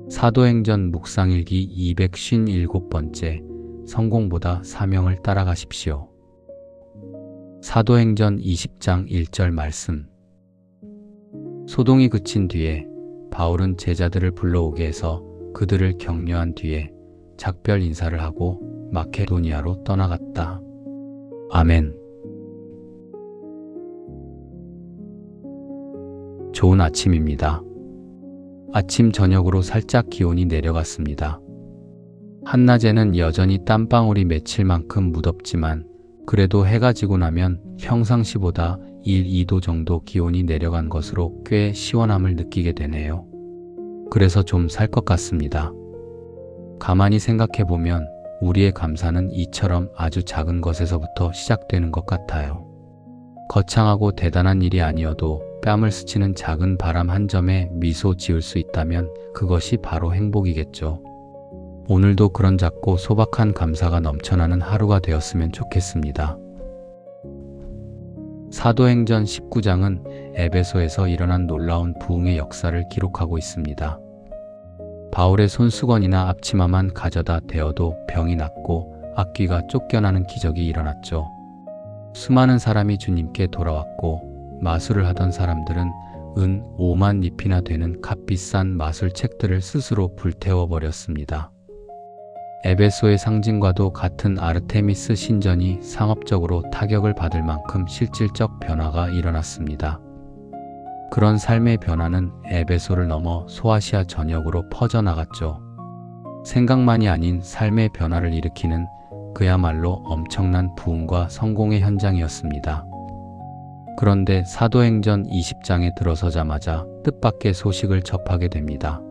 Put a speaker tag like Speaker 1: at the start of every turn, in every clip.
Speaker 1: 사도행전 묵상일기 257번째 성공보다 사명을 따라가십시오. 사도행전 20장 1절 말씀. 소동이 그친 뒤에 바울은 제자들을 불러오게 해서 그들을 격려한 뒤에 작별 인사를 하고 마케도니아로 떠나갔다. 아멘. 좋은 아침입니다. 아침 저녁으로 살짝 기온이 내려갔습니다. 한낮에는 여전히 땀방울이 맺힐 만큼 무덥지만 그래도 해가 지고 나면 평상시보다 1, 2도 정도 기온이 내려간 것으로 꽤 시원함을 느끼게 되네요. 그래서 좀 살 것 같습니다. 가만히 생각해보면 우리의 감사는 이처럼 아주 작은 것에서부터 시작되는 것 같아요. 거창하고 대단한 일이 아니어도 뺨을 스치는 작은 바람 한 점에 미소 지을 수 있다면 그것이 바로 행복이겠죠. 오늘도 그런 작고 소박한 감사가 넘쳐나는 하루가 되었으면 좋겠습니다. 사도행전 19장은 에베소에서 일어난 놀라운 부흥의 역사를 기록하고 있습니다. 바울의 손수건이나 앞치마만 가져다 대어도 병이 낫고 악귀가 쫓겨나는 기적이 일어났죠. 수많은 사람이 주님께 돌아왔고 마술을 하던 사람들은 은 5만 잎이나 되는 값비싼 마술책들을 스스로 불태워 버렸습니다. 에베소의 상징과도 같은 아르테미스 신전이 상업적으로 타격을 받을 만큼 실질적 변화가 일어났습니다. 그런 삶의 변화는 에베소를 넘어 소아시아 전역으로 퍼져나갔죠. 생각만이 아닌 삶의 변화를 일으키는 그야말로 엄청난 부흥과 성공의 현장이었습니다. 그런데 사도행전 20장에 들어서자마자 뜻밖의 소식을 접하게 됩니다.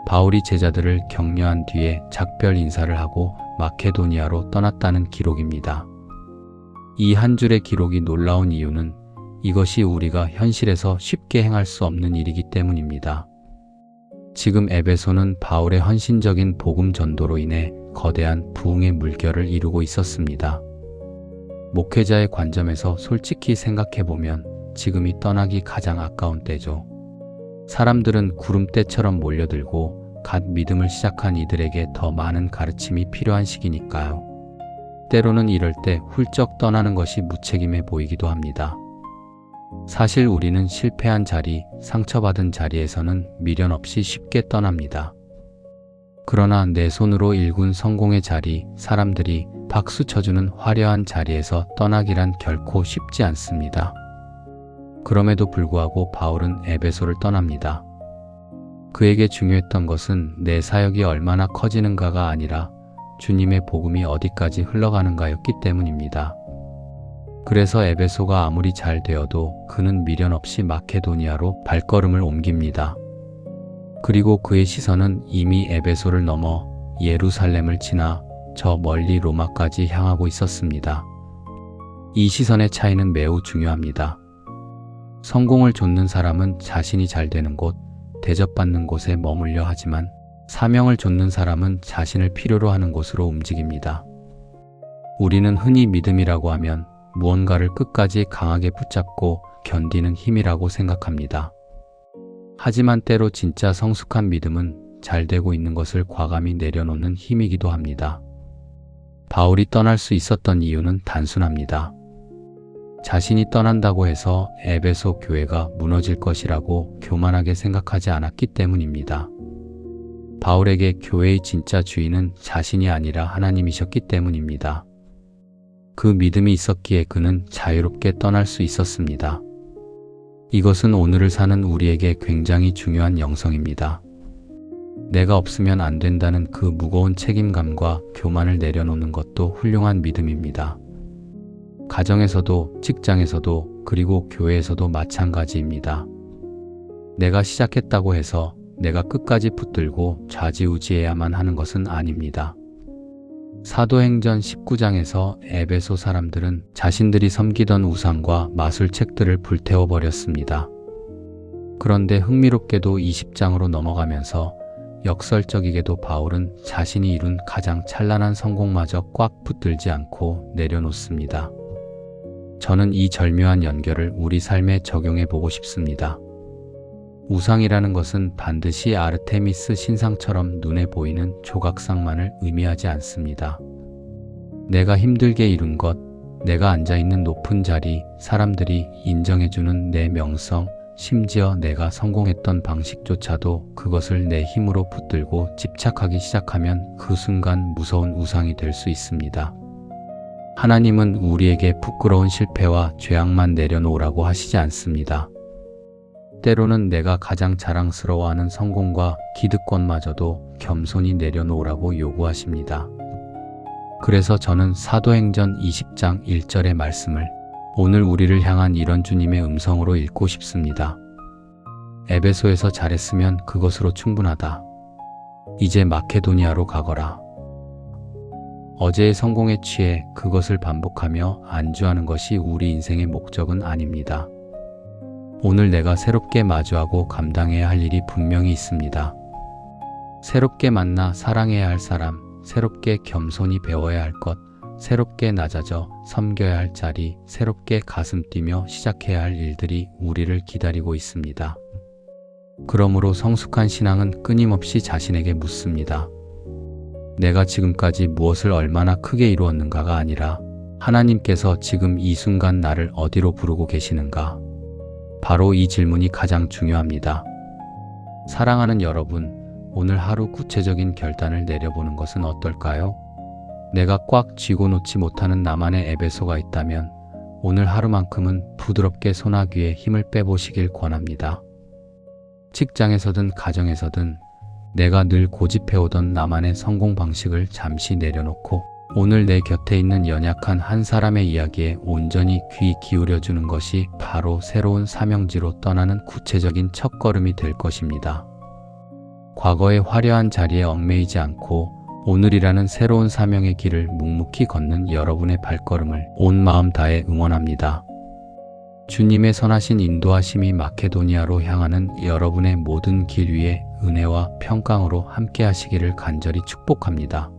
Speaker 1: 바울이 제자들을 격려한 뒤에 작별 인사를 하고 마케도니아로 떠났다는 기록입니다. 이 한 줄의 기록이 놀라운 이유는 이것이 우리가 현실에서 쉽게 행할 수 없는 일이기 때문입니다. 지금 에베소는 바울의 헌신적인 복음 전도로 인해 거대한 부흥의 물결을 이루고 있었습니다. 목회자의 관점에서 솔직히 생각해보면 지금이 떠나기 가장 아까운 때죠. 사람들은 구름대처럼 몰려들고 갓 믿음을 시작한 이들에게 더 많은 가르침이 필요한 시기니까요. 때로는 이럴 때 훌쩍 떠나는 것이 무책임해 보이기도 합니다. 사실 우리는 실패한 자리, 상처받은 자리에서는 미련 없이 쉽게 떠납니다. 그러나 내 손으로 일군 성공의 자리, 사람들이 박수 쳐주는 화려한 자리에서 떠나기란 결코 쉽지 않습니다. 그럼에도 불구하고 바울은 에베소를 떠납니다. 그에게 중요했던 것은 내 사역이 얼마나 커지는가가 아니라 주님의 복음이 어디까지 흘러가는가였기 때문입니다. 그래서 에베소가 아무리 잘 되어도 그는 미련 없이 마케도니아로 발걸음을 옮깁니다. 그리고 그의 시선은 이미 에베소를 넘어 예루살렘을 지나 저 멀리 로마까지 향하고 있었습니다. 이 시선의 차이는 매우 중요합니다. 성공을 좇는 사람은 자신이 잘 되는 곳, 대접받는 곳에 머물려 하지만 사명을 좇는 사람은 자신을 필요로 하는 곳으로 움직입니다. 우리는 흔히 믿음이라고 하면 무언가를 끝까지 강하게 붙잡고 견디는 힘이라고 생각합니다. 하지만 때로 진짜 성숙한 믿음은 잘 되고 있는 것을 과감히 내려놓는 힘이기도 합니다. 바울이 떠날 수 있었던 이유는 단순합니다. 자신이 떠난다고 해서 에베소 교회가 무너질 것이라고 교만하게 생각하지 않았기 때문입니다. 바울에게 교회의 진짜 주인은 자신이 아니라 하나님이셨기 때문입니다. 그 믿음이 있었기에 그는 자유롭게 떠날 수 있었습니다. 이것은 오늘을 사는 우리에게 굉장히 중요한 영성입니다. 내가 없으면 안 된다는 그 무거운 책임감과 교만을 내려놓는 것도 훌륭한 믿음입니다. 가정에서도, 직장에서도, 그리고 교회에서도 마찬가지입니다. 내가 시작했다고 해서 내가 끝까지 붙들고 좌지우지해야만 하는 것은 아닙니다. 사도행전 19장에서 에베소 사람들은 자신들이 섬기던 우상과 마술책들을 불태워버렸습니다. 그런데 흥미롭게도 20장으로 넘어가면서 역설적이게도 바울은 자신이 이룬 가장 찬란한 성공마저 꽉 붙들지 않고 내려놓습니다. 저는 이 절묘한 연결을 우리 삶에 적용해 보고 싶습니다. 우상이라는 것은 반드시 아르테미스 신상처럼 눈에 보이는 조각상만을 의미하지 않습니다. 내가 힘들게 이룬 것, 내가 앉아있는 높은 자리, 사람들이 인정해주는 내 명성, 심지어 내가 성공했던 방식조차도 그것을 내 힘으로 붙들고 집착하기 시작하면 그 순간 무서운 우상이 될 수 있습니다. 하나님은 우리에게 부끄러운 실패와 죄악만 내려놓으라고 하시지 않습니다. 때로는 내가 가장 자랑스러워하는 성공과 기득권마저도 겸손히 내려놓으라고 요구하십니다. 그래서 저는 사도행전 20장 1절의 말씀을 오늘 우리를 향한 이런 주님의 음성으로 읽고 싶습니다. 에베소에서 잘했으면 그것으로 충분하다. 이제 마케도니아로 가거라. 어제의 성공에 취해 그것을 반복하며 안주하는 것이 우리 인생의 목적은 아닙니다. 오늘 내가 새롭게 마주하고 감당해야 할 일이 분명히 있습니다. 새롭게 만나 사랑해야 할 사람, 새롭게 겸손히 배워야 할 것, 새롭게 낮아져 섬겨야 할 자리, 새롭게 가슴 뛰며 시작해야 할 일들이 우리를 기다리고 있습니다. 그러므로 성숙한 신앙은 끊임없이 자신에게 묻습니다. 내가 지금까지 무엇을 얼마나 크게 이루었는가가 아니라 하나님께서 지금 이 순간 나를 어디로 부르고 계시는가? 바로 이 질문이 가장 중요합니다. 사랑하는 여러분, 오늘 하루 구체적인 결단을 내려보는 것은 어떨까요? 내가 꽉 쥐고 놓지 못하는 나만의 에베소가 있다면 오늘 하루만큼은 부드럽게 소나귀에 힘을 빼보시길 권합니다. 직장에서든 가정에서든 내가 늘 고집해오던 나만의 성공 방식을 잠시 내려놓고 오늘 내 곁에 있는 연약한 한 사람의 이야기에 온전히 귀 기울여주는 것이 바로 새로운 사명지로 떠나는 구체적인 첫걸음이 될 것입니다. 과거의 화려한 자리에 얽매이지 않고 오늘이라는 새로운 사명의 길을 묵묵히 걷는 여러분의 발걸음을 온 마음 다해 응원합니다. 주님의 선하신 인도하심이 마케도니아로 향하는 여러분의 모든 길 위에 은혜와 평강으로 함께 하시기를 간절히 축복합니다.